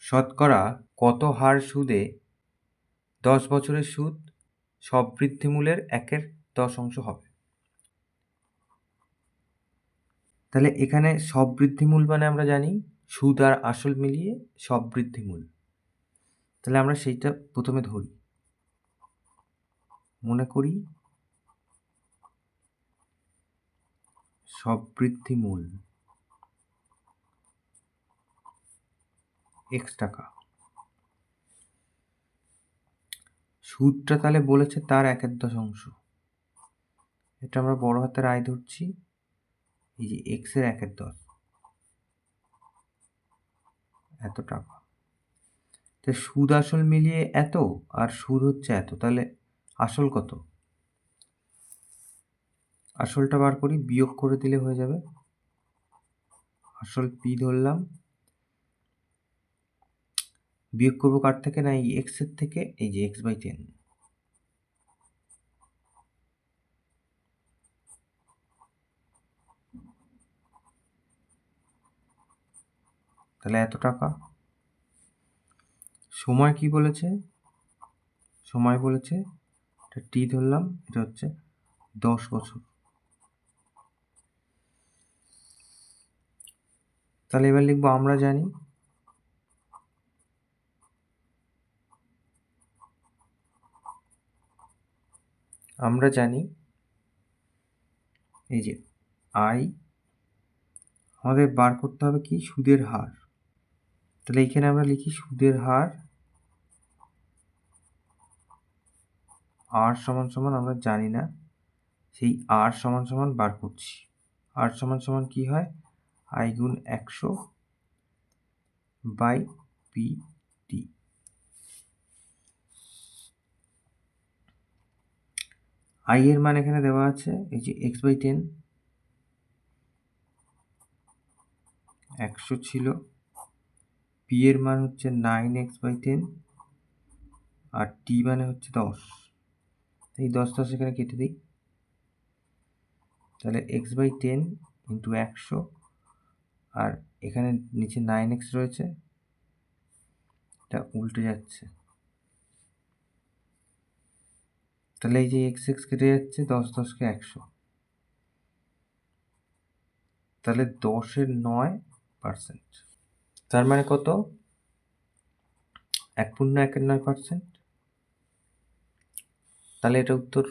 শতকরা কত হার সুদে 10 বছরের সুদ সববৃদ্ধিমূলের 1/10 হবে? তাহলে এখানে সববৃদ্ধিমূল মানে আমরা জানি সুদ আর আসল মিলিয়ে সববৃদ্ধিমূল। তাহলে আমরা সেইটা প্রথমে ধরি, মনে করি সববৃদ্ধিমূল x টাকা। সুদটা তাহলে বলেছে তার 1/10। এটা আমরা বড় হাতের I ধরছি, এই যে x এর 1/10 এত টাকা। তো সুদ আসল মিলিয়ে এত আর সুদ হচ্ছে এত, তাহলে আসল কত? আসলটা বার করি, বিয়োগ করে দিলে হয়ে যাবে। আসল p ধরলাম, বিয়োগ করবো কার থেকে, না এই x এর থেকে, এই যে x/10। তাহলে এত টাকা। সময় কি বলেছে? সময় বলেছে এটা t ধরলাম, এটা হচ্ছে 10 বছর। তাহলে এবার লিখবো আমরা জানি এই যে I আমাদের বার করতে হবে কি, সুদের হার। তাহলে এইখানে আমরা লিখি সুদের হার r সমান সমান আমরা জানি না, সেই r সমান সমান বার করছি। r সমান সমান কি হয়, I গুণ 100/pt। I এর মান এখানে দেওয়া আছে, এই যে x/10 100 ছিল, p এর মান হচ্ছে 9x/10 আর t মানে হচ্ছে 10। এই 10 এখানে কেটে দিই, তাহলে x/10 ইন্টু 100 আর এখানে নিচে 9x রয়েছে, এটা উল্টে যাচ্ছে। তাহলে এই যে x কেটে যাচ্ছে, 10 কে 100, তাহলে 10 এর 9%। তার মানে কত, 1/1 এর 9%। তাহলে এটা উত্তর।